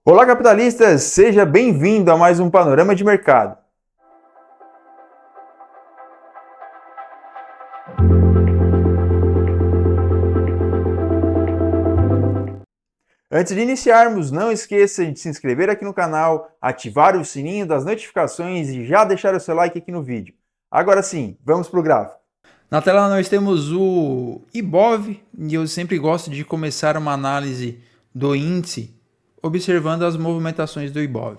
Olá, capitalistas! Seja bem-vindo a mais um Panorama de Mercado. Antes de iniciarmos, não esqueça de se inscrever aqui no canal, ativar o sininho das notificações e já deixar o seu like aqui no vídeo. Agora sim, vamos para o gráfico. Na tela nós temos o IBOV, e eu sempre gosto de começar uma análise do índice observando as movimentações do IBOV.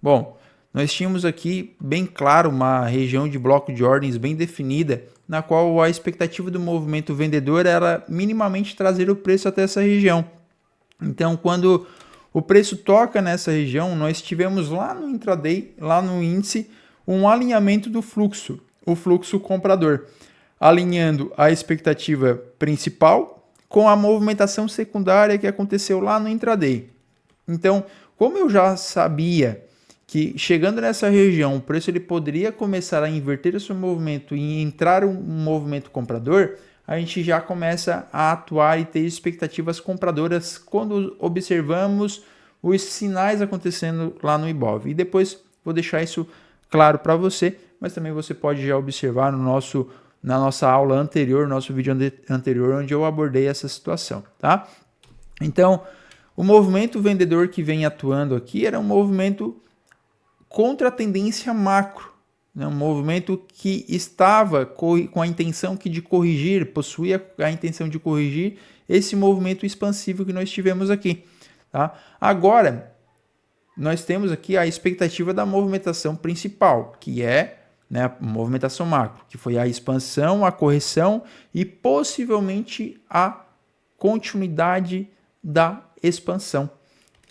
Bom, nós tínhamos aqui bem claro uma região de bloco de ordens bem definida, na qual a expectativa do movimento vendedor era minimamente trazer o preço até essa região. Então, quando o preço toca nessa região, nós tivemos lá no intraday, lá no índice, um alinhamento do fluxo, o fluxo comprador, alinhando a expectativa principal com a movimentação secundária que aconteceu lá no intraday. Então, como eu já sabia que chegando nessa região o preço ele poderia começar a inverter o seu movimento e entrar um movimento comprador, a gente já começa a atuar e ter expectativas compradoras quando observamos os sinais acontecendo lá no IBOV. E depois vou deixar isso claro para você, mas também você pode já observar na nossa aula anterior, nosso vídeo anterior, onde eu abordei essa situação, tá? Então, o movimento vendedor que vem atuando aqui era um movimento contra a tendência macro, né? Um movimento que estava com a intenção de corrigir, possuía a intenção de corrigir esse movimento expansivo que nós tivemos aqui. Tá? Agora, nós temos aqui a expectativa da movimentação principal, que é, né, a movimentação macro, que foi a expansão, a correção e possivelmente a continuidade da expansão,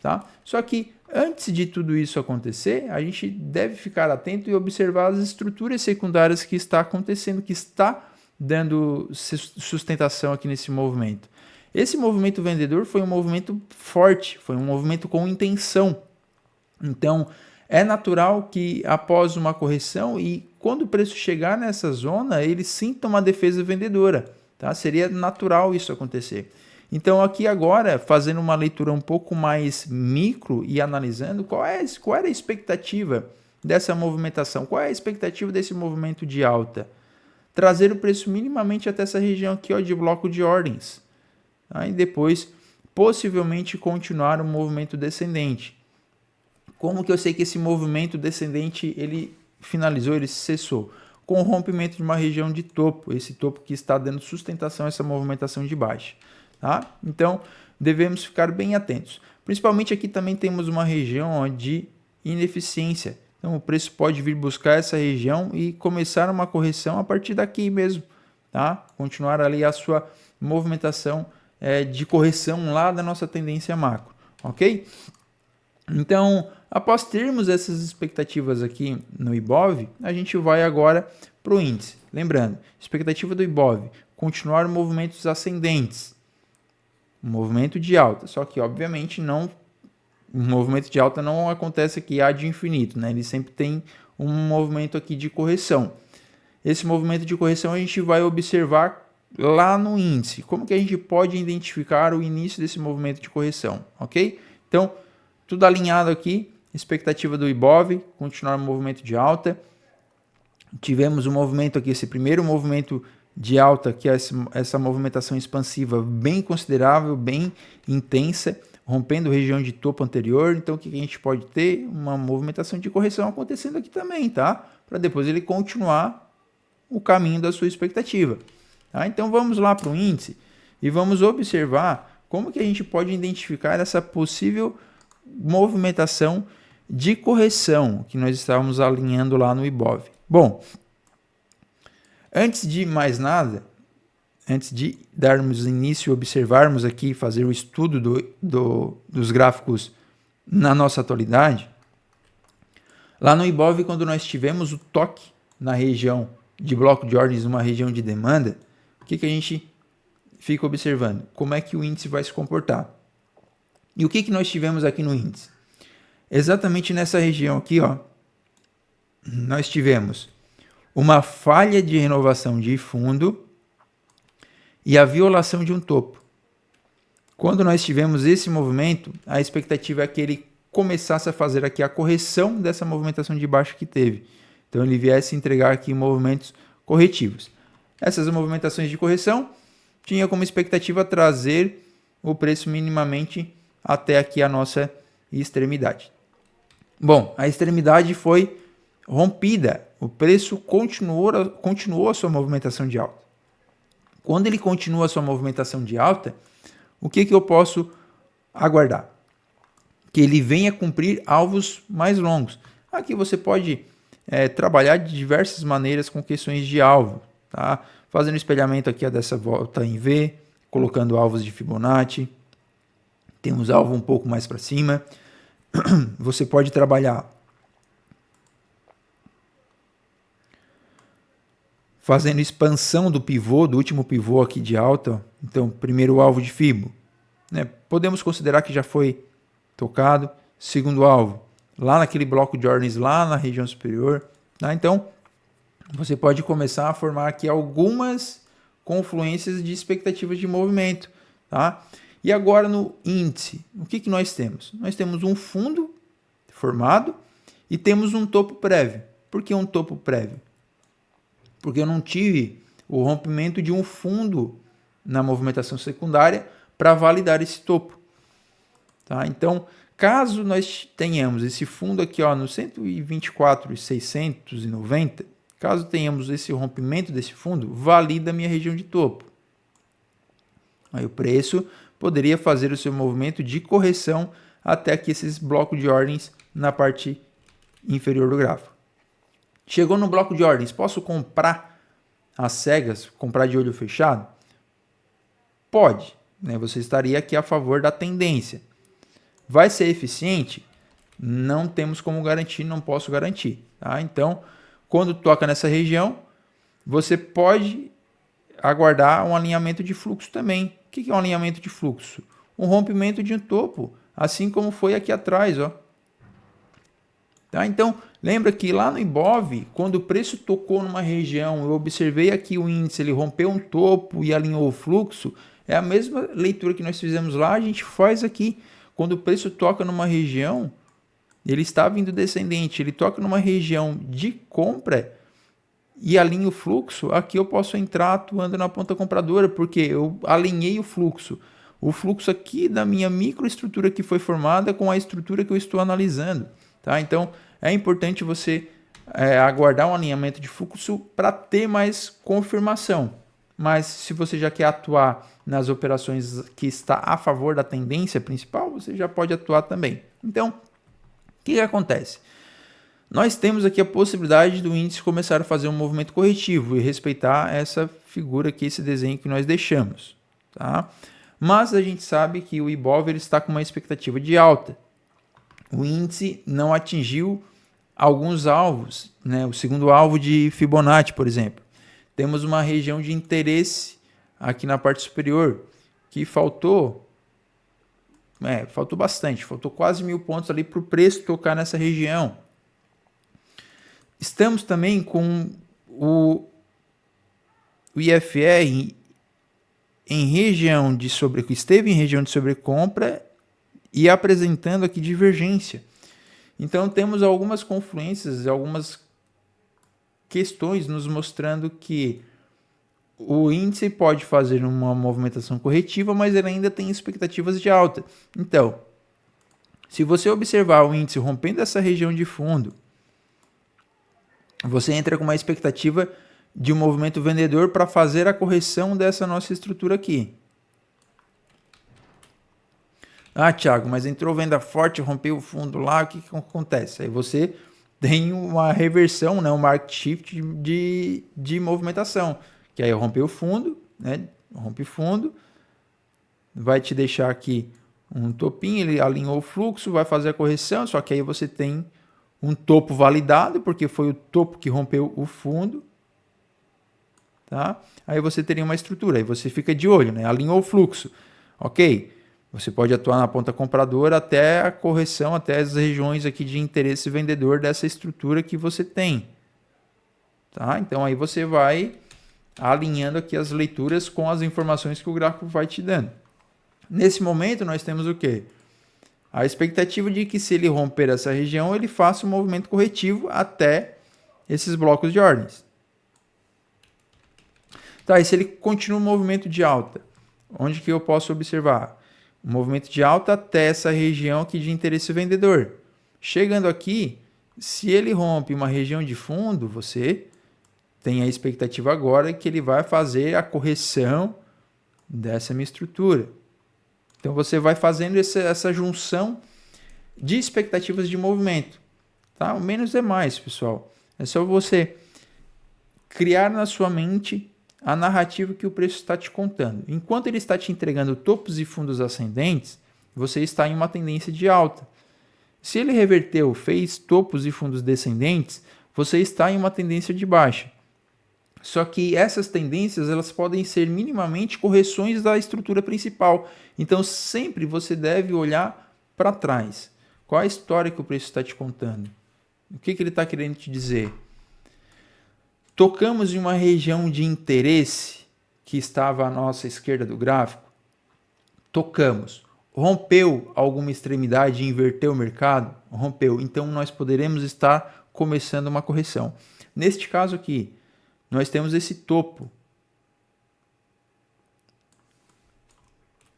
tá? Só que antes de tudo isso acontecer, a gente deve ficar atento e observar as estruturas secundárias que está acontecendo, que está dando sustentação aqui nesse movimento. Esse movimento vendedor foi um movimento forte, foi um movimento com intenção. Então, é natural que após uma correção e quando o preço chegar nessa zona, ele sinta uma defesa vendedora, tá? Seria natural isso acontecer. Então aqui agora, fazendo uma leitura um pouco mais micro e analisando qual era a expectativa dessa movimentação, qual é a expectativa desse movimento de alta? Trazer o preço minimamente até essa região aqui, ó, de bloco de ordens. Aí depois, possivelmente, continuar um movimento descendente. Como que eu sei que esse movimento descendente ele finalizou, ele cessou? Com o rompimento de uma região de topo, esse topo que está dando sustentação a essa movimentação de baixa. Tá? Então, devemos ficar bem atentos. Principalmente aqui também temos uma região de ineficiência. Então, o preço pode vir buscar essa região e começar uma correção a partir daqui mesmo. Tá? Continuar ali a sua movimentação de correção lá da nossa tendência macro. Ok? Então, após termos essas expectativas aqui no IBOV, a gente vai agora para o índice. Lembrando, expectativa do IBOV, continuar movimentos ascendentes. Um movimento de alta, só que obviamente um movimento de alta não acontece aqui ad infinito, né? Ele sempre tem um movimento aqui de correção. Esse movimento de correção a gente vai observar lá no índice. Como que a gente pode identificar o início desse movimento de correção, ok? Então, tudo alinhado aqui, expectativa do IBOV, continuar o movimento de alta. Tivemos um movimento aqui, esse primeiro movimento de alta, que é essa movimentação expansiva bem considerável, bem intensa, rompendo região de topo anterior. Então, o que a gente pode ter? Uma movimentação de correção acontecendo aqui também, tá? Para depois ele continuar o caminho da sua expectativa. Tá? Então, vamos lá para o índice e vamos observar como que a gente pode identificar essa possível movimentação de correção que nós estávamos alinhando lá no IBOV. Bom, antes de mais nada, antes de darmos início e observarmos aqui, fazer o estudo dos gráficos na nossa atualidade, lá no IBOV, quando nós tivemos o toque na região de bloco de ordens, uma região de demanda, o que a gente fica observando? Como é que o índice vai se comportar? E o que nós tivemos aqui no índice? Exatamente nessa região aqui, ó, nós tivemos uma falha de renovação de fundo e a violação de um topo. Quando nós tivemos esse movimento, a expectativa é que ele começasse a fazer aqui a correção dessa movimentação de baixa que teve. Então ele viesse entregar aqui movimentos corretivos. Essas movimentações de correção tinha como expectativa trazer o preço minimamente até aqui a nossa extremidade. Bom, a extremidade foi rompida, o preço continuou a sua movimentação de alta. Quando ele continua a sua movimentação de alta, o que eu posso aguardar? Que ele venha cumprir alvos mais longos. Aqui você pode trabalhar de diversas maneiras com questões de alvo, tá? Fazendo espelhamento aqui dessa volta em V, colocando alvos de Fibonacci. Temos alvo um pouco mais para cima. Você pode trabalhar fazendo expansão do pivô, do último pivô aqui de alta. Então, primeiro alvo de Fibo, né? Podemos considerar que já foi tocado. Segundo alvo, lá naquele bloco de ordens, lá na região superior. Tá? Então, você pode começar a formar aqui algumas confluências de expectativas de movimento. Tá? E agora no índice, o que nós temos? Nós temos um fundo formado e temos um topo prévio. Por que um topo prévio? Porque eu não tive o rompimento de um fundo na movimentação secundária para validar esse topo. Tá? Então, caso nós tenhamos esse fundo aqui no 124.690, caso tenhamos esse rompimento desse fundo, valida a minha região de topo. Aí o preço poderia fazer o seu movimento de correção até aqui esses blocos de ordens na parte inferior do gráfico. Chegou no bloco de ordens, posso comprar às cegas, comprar de olho fechado? Pode, né? Você estaria aqui a favor da tendência. Vai ser eficiente? Não temos como garantir, não posso garantir. Tá? Então, quando toca nessa região, você pode aguardar um alinhamento de fluxo também. O que é um alinhamento de fluxo? Um rompimento de um topo, assim como foi aqui atrás. Tá? Então, lembra que lá no Ibov, quando o preço tocou numa região, eu observei aqui o índice, ele rompeu um topo e alinhou o fluxo, é a mesma leitura que nós fizemos lá, a gente faz aqui. Quando o preço toca numa região, ele está vindo descendente, ele toca numa região de compra e alinha o fluxo, aqui eu posso entrar atuando na ponta compradora, porque eu alinhei o fluxo. O fluxo aqui da minha microestrutura que foi formada com a estrutura que eu estou analisando. Tá? Então, é importante você aguardar um alinhamento de fluxo para ter mais confirmação. Mas se você já quer atuar nas operações que está a favor da tendência principal, você já pode atuar também. Então, o que acontece? Nós temos aqui a possibilidade do índice começar a fazer um movimento corretivo e respeitar essa figura aqui, esse desenho que nós deixamos. Tá? Mas a gente sabe que o Ibov ele está com uma expectativa de alta. O índice não atingiu alguns alvos, né? O segundo alvo de Fibonacci, por exemplo. Temos uma região de interesse aqui na parte superior que faltou bastante, faltou quase 1.000 pontos ali para o preço tocar nessa região. Estamos também com o IFR em região de esteve em região de sobrecompra e apresentando aqui divergência. Então temos algumas confluências, algumas questões nos mostrando que o índice pode fazer uma movimentação corretiva, mas ele ainda tem expectativas de alta. Então, se você observar o índice rompendo essa região de fundo, você entra com uma expectativa de um movimento vendedor para fazer a correção dessa nossa estrutura aqui. Ah, Thiago, mas entrou venda forte, rompeu o fundo lá, o que acontece? Aí você tem uma reversão, né, um market shift de movimentação, que aí rompeu o fundo, né, rompe fundo, vai te deixar aqui um topinho, ele alinhou o fluxo, vai fazer a correção, só que aí você tem um topo validado, porque foi o topo que rompeu o fundo, tá? Aí você teria uma estrutura, aí você fica de olho, né, alinhou o fluxo, ok? Você pode atuar na ponta compradora até a correção, até as regiões aqui de interesse vendedor dessa estrutura que você tem. Tá? Então aí você vai alinhando aqui as leituras com as informações que o gráfico vai te dando. Nesse momento nós temos o quê? A expectativa de que se ele romper essa região, ele faça um movimento corretivo até esses blocos de ordens. Tá, e se ele continua um movimento de alta, onde que eu posso observar? Um movimento de alta até essa região aqui de interesse vendedor. Chegando aqui, se ele rompe uma região de fundo, você tem a expectativa agora que ele vai fazer a correção dessa minha estrutura. Então você vai fazendo essa junção de expectativas de movimento. Tá? O menos é mais, pessoal. É só você criar na sua mente a narrativa que o preço está te contando. Enquanto ele está te entregando topos e fundos ascendentes, você está em uma tendência de alta. Se ele reverteu, fez topos e fundos descendentes, você está em uma tendência de baixa. Só que essas tendências elas podem ser minimamente correções da estrutura principal. Então sempre você deve olhar para trás. Qual a história que o preço está te contando? O que ele está querendo te dizer? Tocamos em uma região de interesse que estava à nossa esquerda do gráfico. Tocamos. Rompeu alguma extremidade e inverteu o mercado? Rompeu. Então nós poderemos estar começando uma correção. Neste caso aqui, nós temos esse topo.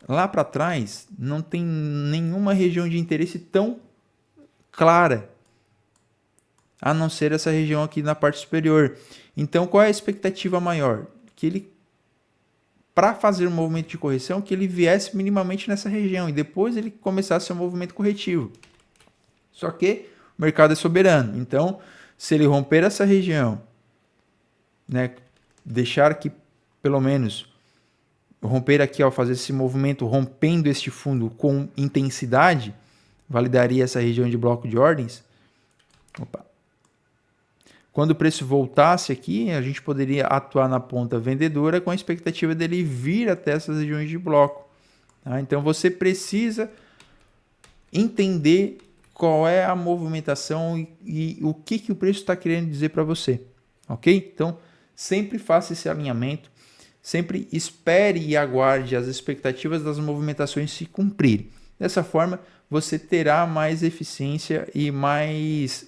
Lá para trás, não tem nenhuma região de interesse tão clara, a não ser essa região aqui na parte superior. Então, qual é a expectativa maior? Que ele, para fazer um movimento de correção, que ele viesse minimamente nessa região e depois ele começasse um movimento corretivo. Só que o mercado é soberano. Então, se ele romper essa região, né, deixar que pelo menos romper aqui, ao fazer esse movimento rompendo este fundo com intensidade, validaria essa região de bloco de ordens. Opa. Quando o preço voltasse aqui, a gente poderia atuar na ponta vendedora com a expectativa dele vir até essas regiões de bloco. Tá? Então você precisa entender qual é a movimentação e o que o preço está querendo dizer para você. Ok? Então sempre faça esse alinhamento, sempre espere e aguarde as expectativas das movimentações se cumprirem. Dessa forma, você terá mais eficiência e mais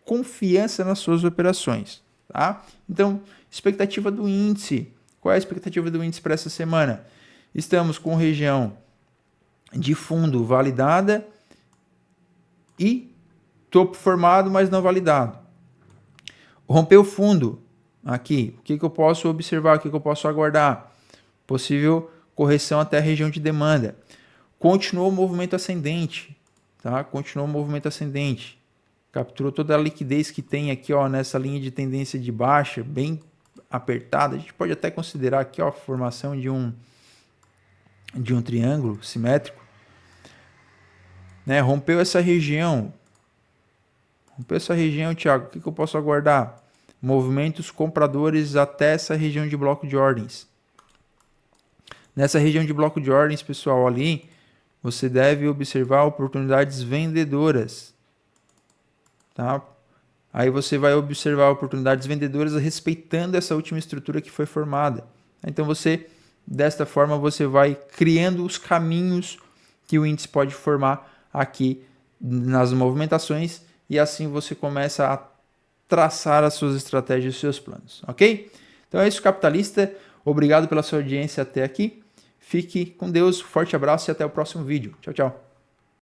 confiança nas suas operações. Tá? Então, expectativa do índice. Qual é a expectativa do índice para essa semana? Estamos com região de fundo validada e topo formado, mas não validado. Rompeu o fundo aqui. O que eu posso observar? O que eu posso aguardar? Possível correção até a região de demanda. Continuou o movimento ascendente. Tá? Continuou o movimento ascendente. Capturou toda a liquidez que tem aqui, ó, nessa linha de tendência de baixa, bem apertada. A gente pode até considerar aqui, ó, a formação de um triângulo simétrico. Né? Rompeu essa região. Thiago. O que eu posso aguardar? Movimentos compradores até essa região de bloco de ordens. Nessa região de bloco de ordens, pessoal, ali, você deve observar oportunidades vendedoras. Tá? Aí você vai observar oportunidades vendedoras respeitando essa última estrutura que foi formada. Então desta forma, você vai criando os caminhos que o índice pode formar aqui nas movimentações e assim você começa a traçar as suas estratégias e os seus planos, ok? Então é isso, capitalista. Obrigado pela sua audiência até aqui. Fique com Deus, forte abraço e até o próximo vídeo. Tchau, tchau.